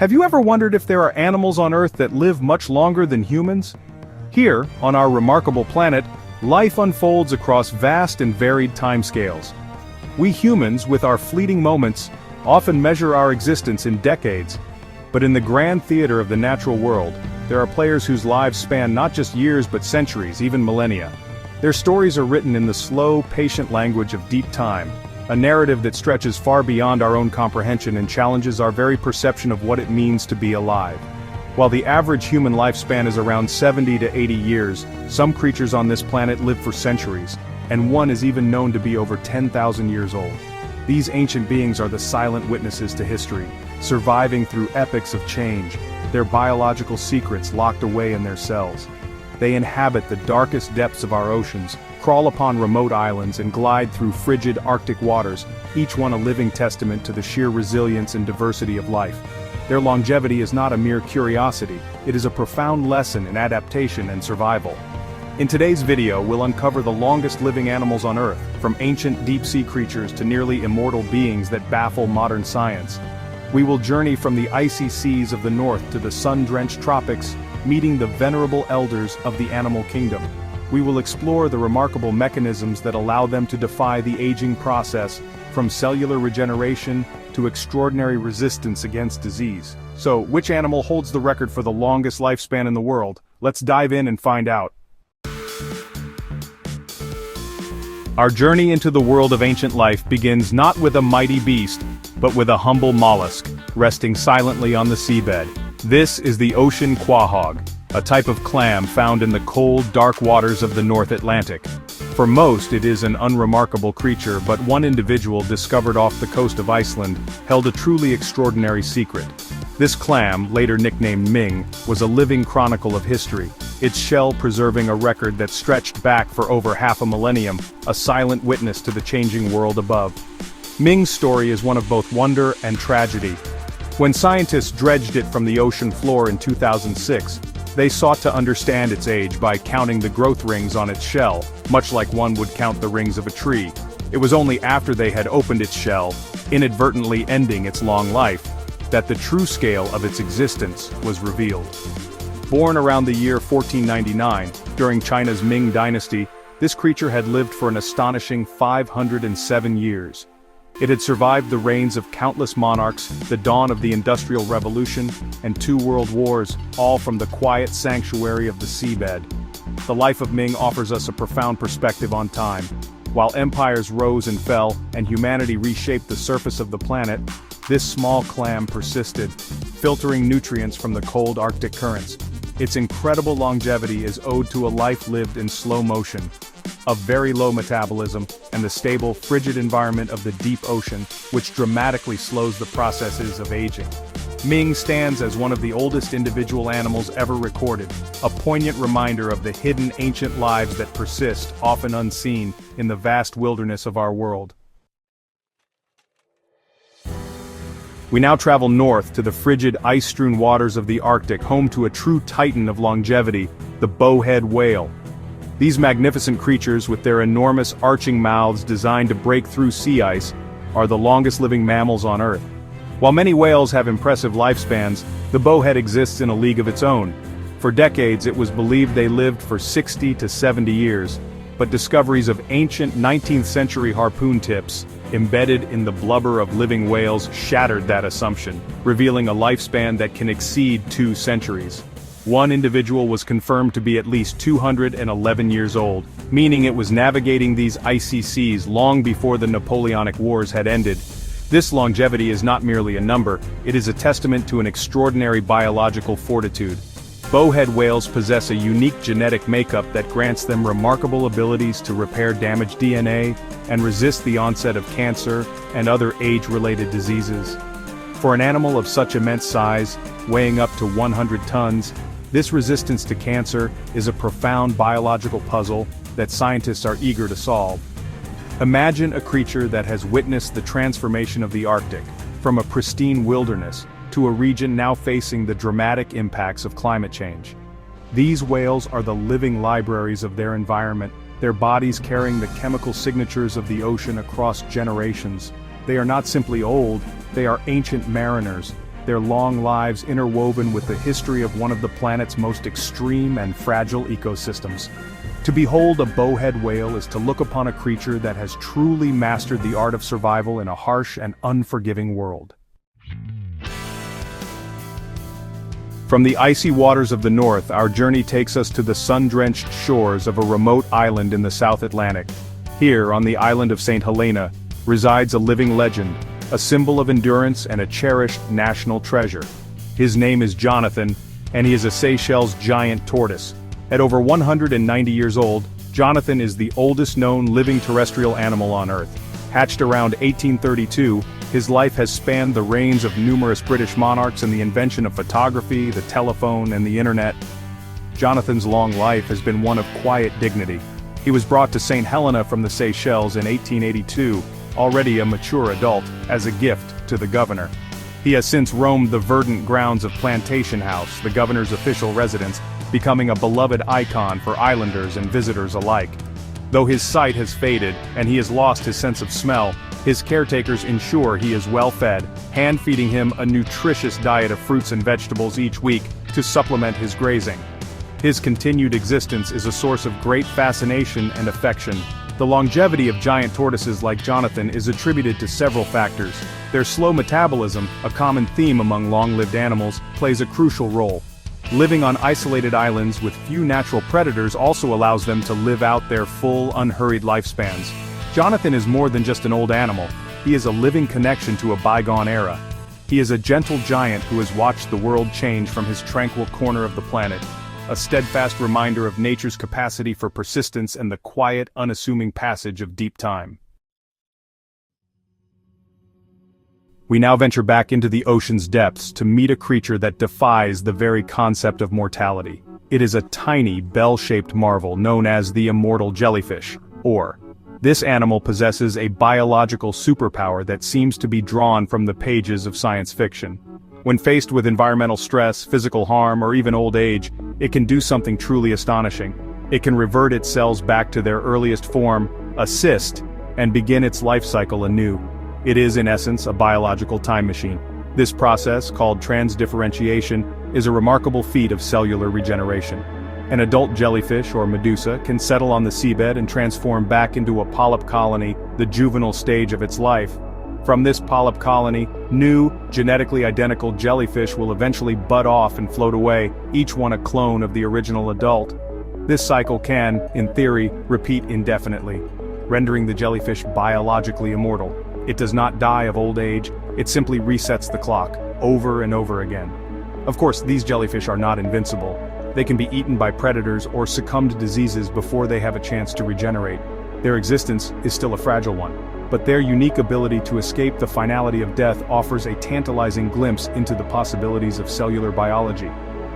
Have you ever wondered if there are animals on Earth that live much longer than humans? Here, on our remarkable planet, life unfolds across vast and varied timescales. We humans, with our fleeting moments, often measure our existence in decades. But in the grand theater of the natural world, there are players whose lives span not just years but centuries, even millennia. Their stories are written in the slow, patient language of deep time, a narrative that stretches far beyond our own comprehension and challenges our very perception of what it means to be alive. While the average human lifespan is around 70 to 80 years, some creatures on this planet live for centuries, and one is even known to be over 10,000 years old. These ancient beings are the silent witnesses to history, surviving through epochs of change, their biological secrets locked away in their cells. They inhabit the darkest depths of our oceans, crawl upon remote islands and glide through frigid Arctic waters, each one a living testament to the sheer resilience and diversity of life. Their longevity is not a mere curiosity, it is a profound lesson in adaptation and survival. In today's video, we'll uncover the longest living animals on Earth, from ancient deep-sea creatures to nearly immortal beings that baffle modern science. We will journey from the icy seas of the north to the sun-drenched tropics, meeting the venerable elders of the animal kingdom. We will explore the remarkable mechanisms that allow them to defy the aging process, from cellular regeneration to extraordinary resistance against disease. So, which animal holds the record for the longest lifespan in the world? Let's dive in and find out. Our journey into the world of ancient life begins not with a mighty beast, but with a humble mollusk, resting silently on the seabed. This is the ocean quahog, a type of clam found in the cold, dark waters of the North Atlantic. For most, it is an unremarkable creature, but one individual discovered off the coast of Iceland held a truly extraordinary secret. This clam, later nicknamed Ming, was a living chronicle of history, its shell preserving a record that stretched back for over half a millennium, a silent witness to the changing world above. Ming's story is one of both wonder and tragedy. When scientists dredged it from the ocean floor in 2006, they sought to understand its age by counting the growth rings on its shell, much like one would count the rings of a tree. It was only after they had opened its shell, inadvertently ending its long life, that the true scale of its existence was revealed. Born around the year 1499, during China's Ming dynasty, this creature had lived for an astonishing 507 years. It had survived the reigns of countless monarchs, the dawn of the Industrial Revolution, and 2 world wars, all from the quiet sanctuary of the seabed. The life of Ming offers us a profound perspective on time. While empires rose and fell, and humanity reshaped the surface of the planet, this small clam persisted, filtering nutrients from the cold Arctic currents. Its incredible longevity is owed to a life lived in slow motion, of very low metabolism, and the stable, frigid environment of the deep ocean, which dramatically slows the processes of aging. Ming stands as one of the oldest individual animals ever recorded, a poignant reminder of the hidden ancient lives that persist, often unseen, in the vast wilderness of our world. We now travel north to the frigid, ice-strewn waters of the Arctic, home to a true titan of longevity, the bowhead whale. These magnificent creatures, with their enormous arching mouths designed to break through sea ice, are the longest living mammals on Earth. While many whales have impressive lifespans, the bowhead exists in a league of its own. For decades it was believed they lived for 60 to 70 years, but discoveries of ancient 19th century harpoon tips, embedded in the blubber of living whales, shattered that assumption, revealing a lifespan that can exceed 2 centuries. One individual was confirmed to be at least 211 years old, meaning it was navigating these icy seas long before the Napoleonic Wars had ended. This longevity is not merely a number, it is a testament to an extraordinary biological fortitude. Bowhead whales possess a unique genetic makeup that grants them remarkable abilities to repair damaged DNA and resist the onset of cancer and other age-related diseases. For an animal of such immense size, weighing up to 100 tons, this resistance to cancer is a profound biological puzzle that scientists are eager to solve. Imagine a creature that has witnessed the transformation of the Arctic, from a pristine wilderness to a region now facing the dramatic impacts of climate change. These whales are the living libraries of their environment, their bodies carrying the chemical signatures of the ocean across generations. They are not simply old, they are ancient mariners, their long lives interwoven with the history of one of the planet's most extreme and fragile ecosystems. To behold a bowhead whale is to look upon a creature that has truly mastered the art of survival in a harsh and unforgiving world. From the icy waters of the north, our journey takes us to the sun-drenched shores of a remote island in the South Atlantic. Here, on the island of St. Helena, resides a living legend, a symbol of endurance and a cherished national treasure. His name is Jonathan, and he is a Seychelles giant tortoise. At over 190 years old, Jonathan is the oldest known living terrestrial animal on Earth. Hatched around 1832, his life has spanned the reigns of numerous British monarchs and the invention of photography, the telephone, and the internet. Jonathan's long life has been one of quiet dignity. He was brought to St. Helena from the Seychelles in 1882, already a mature adult, as a gift to the governor. He has since roamed the verdant grounds of Plantation House, the governor's official residence, becoming a beloved icon for islanders and visitors alike. Though his sight has faded and he has lost his sense of smell, his caretakers ensure he is well fed, hand-feeding him a nutritious diet of fruits and vegetables each week to supplement his grazing. His continued existence is a source of great fascination and affection. The longevity of giant tortoises like Jonathan is attributed to several factors. Their slow metabolism, a common theme among long-lived animals, plays a crucial role. Living on isolated islands with few natural predators also allows them to live out their full, unhurried lifespans. Jonathan is more than just an old animal. He is a living connection to a bygone era. He is a gentle giant who has watched the world change from his tranquil corner of the planet, a steadfast reminder of nature's capacity for persistence and the quiet, unassuming passage of deep time. We now venture back into the ocean's depths to meet a creature that defies the very concept of mortality. It is a tiny, bell-shaped marvel known as the immortal jellyfish, or this animal possesses a biological superpower that seems to be drawn from the pages of science fiction. When faced with environmental stress, physical harm, or even old age, it can do something truly astonishing. It can revert its cells back to their earliest form, a cyst, and begin its life cycle anew. It is, in essence, a biological time machine. This process, called transdifferentiation, is a remarkable feat of cellular regeneration. An adult jellyfish, or medusa, can settle on the seabed and transform back into a polyp colony, the juvenile stage of its life. From this polyp colony, new, genetically identical jellyfish will eventually bud off and float away, each one a clone of the original adult. This cycle can, in theory, repeat indefinitely, rendering the jellyfish biologically immortal. It does not die of old age, it simply resets the clock, over and over again. Of course, these jellyfish are not invincible. They can be eaten by predators or succumb to diseases before they have a chance to regenerate. Their existence is still a fragile one, but their unique ability to escape the finality of death offers a tantalizing glimpse into the possibilities of cellular biology.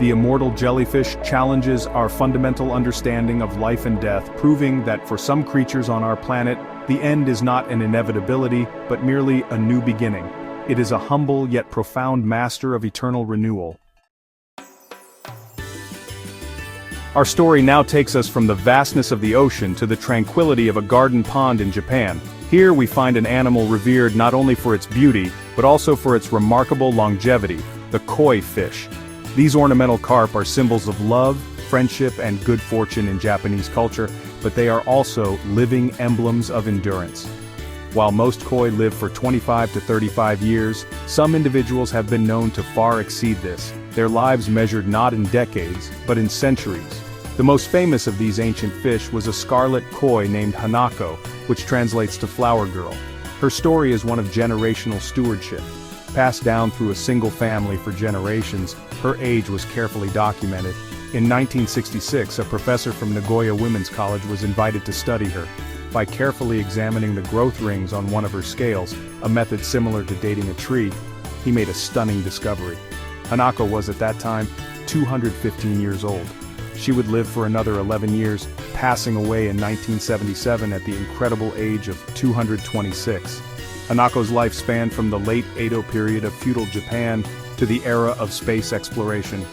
The immortal jellyfish challenges our fundamental understanding of life and death, proving that for some creatures on our planet, the end is not an inevitability, but merely a new beginning. It is a humble yet profound master of eternal renewal. Our story now takes us from the vastness of the ocean to the tranquility of a garden pond in Japan. Here we find an animal revered not only for its beauty, but also for its remarkable longevity, the koi fish. These ornamental carp are symbols of love, friendship, and good fortune in Japanese culture, but they are also living emblems of endurance. While most koi live for 25 to 35 years, some individuals have been known to far exceed this, their lives measured not in decades, but in centuries. The most famous of these ancient fish was a scarlet koi named Hanako, which translates to flower girl. Her story is one of generational stewardship. Passed down through a single family for generations, her age was carefully documented. In 1966, a professor from Nagoya Women's College was invited to study her. By carefully examining the growth rings on one of her scales, a method similar to dating a tree, he made a stunning discovery. Hanako was at that time 215 years old. She would live for another 11 years, passing away in 1977 at the incredible age of 226. Hanako's life spanned from the late Edo period of feudal Japan to the era of space exploration.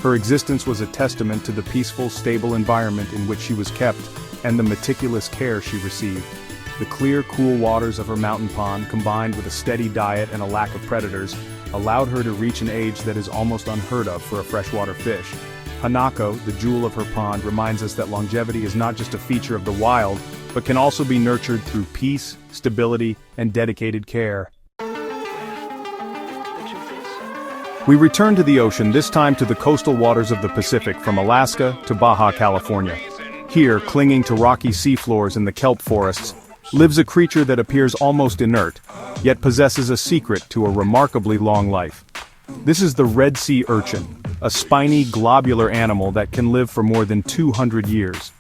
Her existence was a testament to the peaceful, stable environment in which she was kept, and the meticulous care she received. The clear, cool waters of her mountain pond, combined with a steady diet and a lack of predators, allowed her to reach an age that is almost unheard of for a freshwater fish. Hanako, the jewel of her pond, reminds us that longevity is not just a feature of the wild, but can also be nurtured through peace, stability, and dedicated care. We return to the ocean, this time to the coastal waters of the Pacific, from Alaska to Baja California. Here, clinging to rocky seafloors in the kelp forests, lives a creature that appears almost inert, yet possesses a secret to a remarkably long life. This is the Red Sea urchin, a spiny, globular animal that can live for more than 200 years.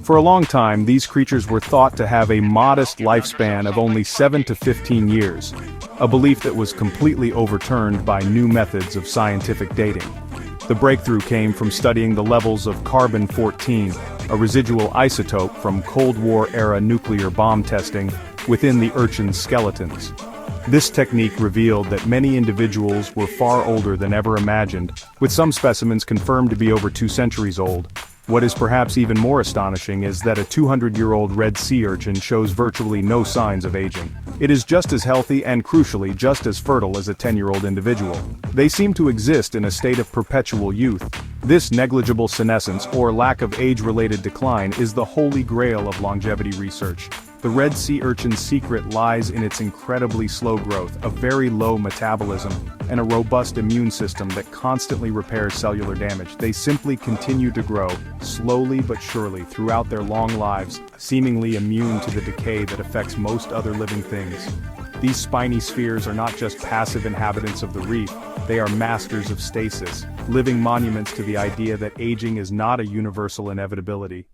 For a long time, these creatures were thought to have a modest lifespan of only 7 to 15 years, a belief that was completely overturned by new methods of scientific dating. The breakthrough came from studying the levels of carbon-14, a residual isotope from Cold War-era nuclear bomb testing, within the urchin's skeletons. This technique revealed that many individuals were far older than ever imagined, with some specimens confirmed to be over 2 centuries old. What is perhaps even more astonishing is that a 200-year-old red sea urchin shows virtually no signs of aging. It is just as healthy and, crucially, just as fertile as a 10-year-old individual. They seem to exist in a state of perpetual youth. This negligible senescence, or lack of age-related decline, is the holy grail of longevity research. The red sea urchin's secret lies in its incredibly slow growth, a very low metabolism, and a robust immune system that constantly repairs cellular damage. They simply continue to grow, slowly but surely, throughout their long lives, seemingly immune to the decay that affects most other living things. These spiny spheres are not just passive inhabitants of the reef, they are masters of stasis, living monuments to the idea that aging is not a universal inevitability.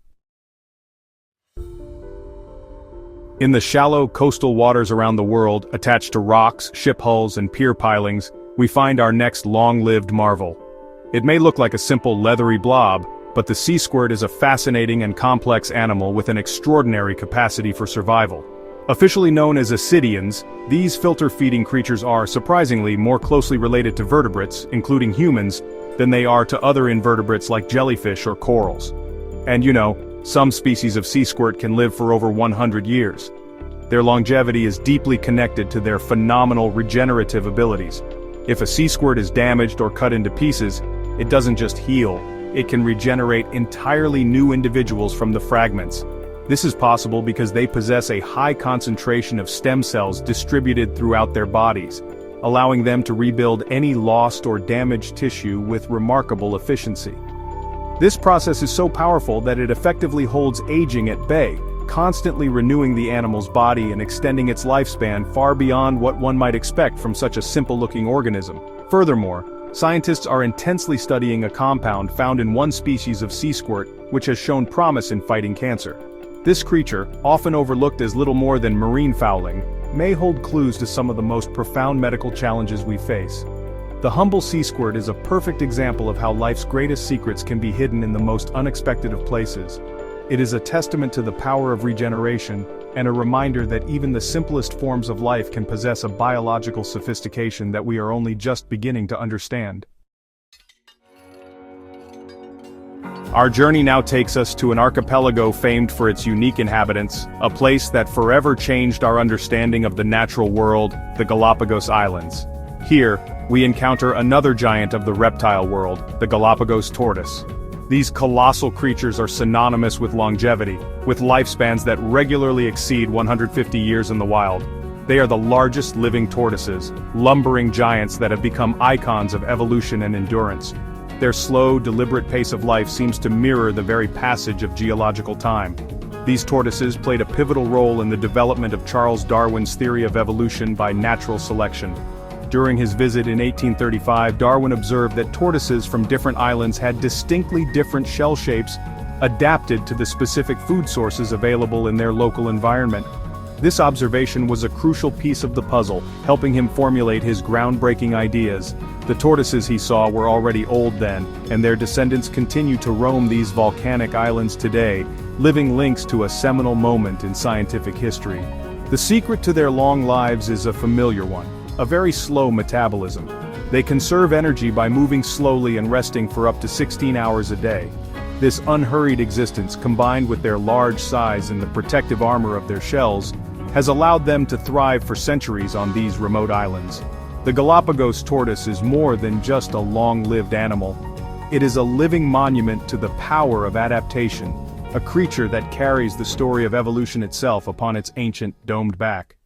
In the shallow coastal waters around the world, attached to rocks, ship hulls, and pier pilings, we find our next long-lived marvel. It may look like a simple leathery blob, but the sea squirt is a fascinating and complex animal with an extraordinary capacity for survival. Officially known as ascidians, these filter-feeding creatures are, surprisingly, more closely related to vertebrates, including humans, than they are to other invertebrates like jellyfish or corals. And some species of sea squirt can live for over 100 years. Their longevity is deeply connected to their phenomenal regenerative abilities. If a sea squirt is damaged or cut into pieces, it doesn't just heal, it can regenerate entirely new individuals from the fragments. This is possible because they possess a high concentration of stem cells distributed throughout their bodies, allowing them to rebuild any lost or damaged tissue with remarkable efficiency. This process is so powerful that it effectively holds aging at bay, constantly renewing the animal's body and extending its lifespan far beyond what one might expect from such a simple-looking organism. Furthermore, scientists are intensely studying a compound found in one species of sea squirt, which has shown promise in fighting cancer. This creature, often overlooked as little more than marine fouling, may hold clues to some of the most profound medical challenges we face. The humble sea squirt is a perfect example of how life's greatest secrets can be hidden in the most unexpected of places. It is a testament to the power of regeneration, and a reminder that even the simplest forms of life can possess a biological sophistication that we are only just beginning to understand. Our journey now takes us to an archipelago famed for its unique inhabitants, a place that forever changed our understanding of the natural world, the Galapagos Islands. Here, we encounter another giant of the reptile world, the Galapagos tortoise. These colossal creatures are synonymous with longevity, with lifespans that regularly exceed 150 years in the wild. They are the largest living tortoises, lumbering giants that have become icons of evolution and endurance. Their slow, deliberate pace of life seems to mirror the very passage of geological time. These tortoises played a pivotal role in the development of Charles Darwin's theory of evolution by natural selection. During his visit in 1835, Darwin observed that tortoises from different islands had distinctly different shell shapes, adapted to the specific food sources available in their local environment. This observation was a crucial piece of the puzzle, helping him formulate his groundbreaking ideas. The tortoises he saw were already old then, and their descendants continue to roam these volcanic islands today, living links to a seminal moment in scientific history. The secret to their long lives is a familiar one. A very slow metabolism. They conserve energy by moving slowly and resting for up to 16 hours a day. This unhurried existence, combined with their large size and the protective armor of their shells, has allowed them to thrive for centuries on these remote islands. The Galapagos tortoise is more than just a long-lived animal. It is a living monument to the power of adaptation, a creature that carries the story of evolution itself upon its ancient, domed back.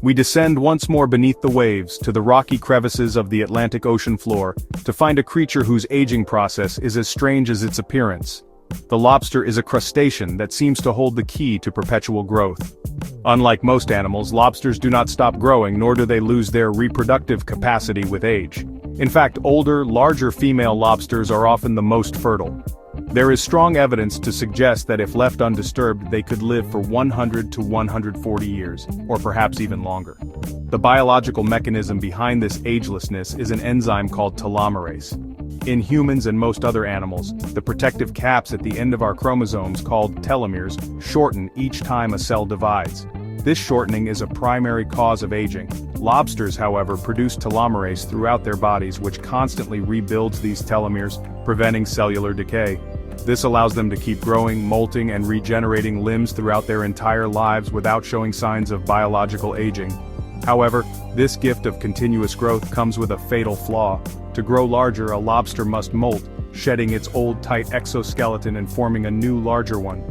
We descend once more beneath the waves to the rocky crevices of the Atlantic Ocean floor to find a creature whose aging process is as strange as its appearance. The lobster is a crustacean that seems to hold the key to perpetual growth. Unlike most animals, lobsters do not stop growing, nor do they lose their reproductive capacity with age. In fact, older, larger female lobsters are often the most fertile. There is strong evidence to suggest that if left undisturbed, they could live for 100 to 140 years, or perhaps even longer. The biological mechanism behind this agelessness is an enzyme called telomerase. In humans and most other animals, the protective caps at the end of our chromosomes called telomeres shorten each time a cell divides. This shortening is a primary cause of aging. Lobsters, however, produce telomerase throughout their bodies, which constantly rebuilds these telomeres, preventing cellular decay. This allows them to keep growing, molting, and regenerating limbs throughout their entire lives without showing signs of biological aging. However, this gift of continuous growth comes with a fatal flaw. To grow larger, a lobster must molt, shedding its old tight exoskeleton and forming a new larger one.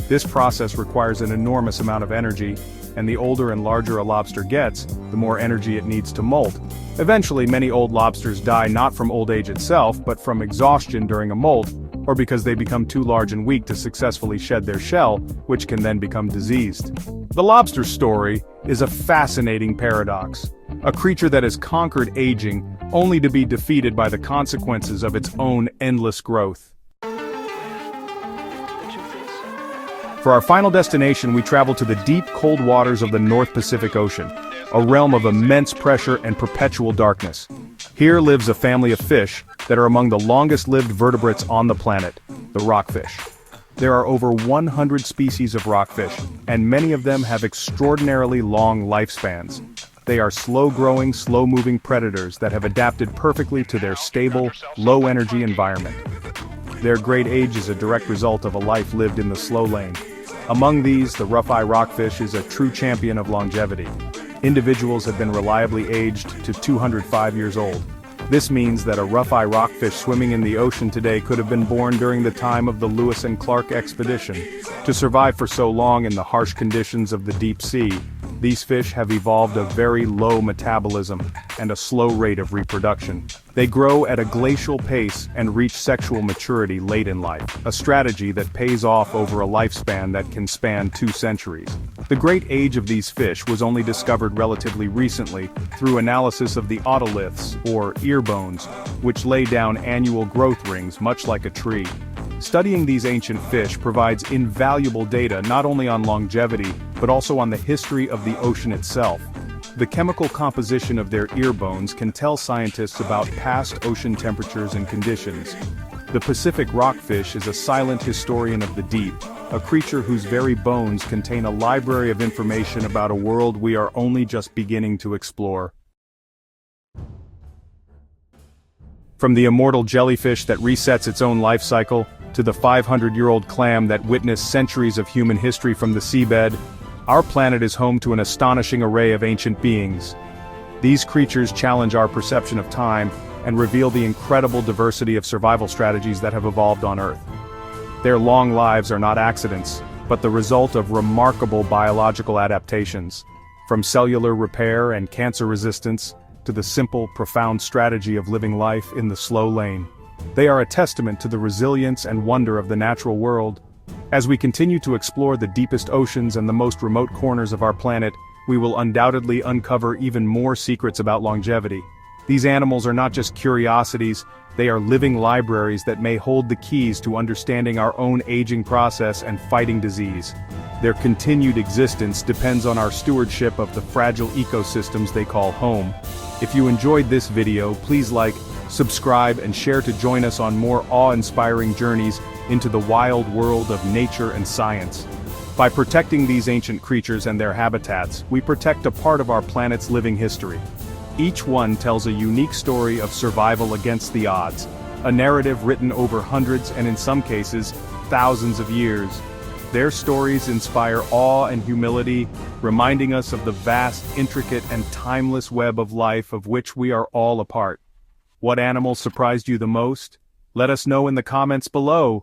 This process requires an enormous amount of energy, and the older and larger a lobster gets, the more energy it needs to molt. Eventually, many old lobsters die not from old age itself, but from exhaustion during a molt, or because they become too large and weak to successfully shed their shell, which can then become diseased. The lobster story is a fascinating paradox. A creature that has conquered aging, only to be defeated by the consequences of its own endless growth. For our final destination, we travel to the deep, cold waters of the North Pacific Ocean, a realm of immense pressure and perpetual darkness. Here lives a family of fish that are among the longest-lived vertebrates on the planet, the rockfish. There are over 100 species of rockfish, and many of them have extraordinarily long lifespans. They are slow-growing, slow-moving predators that have adapted perfectly to their stable, low-energy environment. Their great age is a direct result of a life lived in the slow lane. Among these, the rough-eye rockfish is a true champion of longevity. Individuals have been reliably aged to 205 years old. This means that a rough-eye rockfish swimming in the ocean today could have been born during the time of the Lewis and Clark expedition. To survive for so long in the harsh conditions of the deep sea, these fish have evolved a very low metabolism and a slow rate of reproduction. They grow at a glacial pace and reach sexual maturity late in life, a strategy that pays off over a lifespan that can span 2 centuries. The great age of these fish was only discovered relatively recently through analysis of the otoliths, or ear bones, which lay down annual growth rings much like a tree. Studying these ancient fish provides invaluable data not only on longevity, but also on the history of the ocean itself. The chemical composition of their ear bones can tell scientists about past ocean temperatures and conditions. The Pacific rockfish is a silent historian of the deep, a creature whose very bones contain a library of information about a world we are only just beginning to explore. From the immortal jellyfish that resets its own life cycle, to the 500-year-old clam that witnessed centuries of human history from the seabed, our planet is home to an astonishing array of ancient beings. These creatures challenge our perception of time and reveal the incredible diversity of survival strategies that have evolved on Earth. Their long lives are not accidents, but the result of remarkable biological adaptations, from cellular repair and cancer resistance to the simple, profound strategy of living life in the slow lane. They are a testament to the resilience and wonder of the natural world. As we continue to explore the deepest oceans and the most remote corners of our planet, we will undoubtedly uncover even more secrets about longevity. These animals are not just curiosities, they are living libraries that may hold the keys to understanding our own aging process and fighting disease. Their continued existence depends on our stewardship of the fragile ecosystems they call home. If you enjoyed this video, please like, subscribe, and share to join us on more awe-inspiring journeys into the wild world of nature and science. By protecting these ancient creatures and their habitats, we protect a part of our planet's living history. Each one tells a unique story of survival against the odds, a narrative written over hundreds and in some cases, thousands of years. Their stories inspire awe and humility, reminding us of the vast, intricate, and timeless web of life of which we are all a part. What animal surprised you the most? Let us know in the comments below.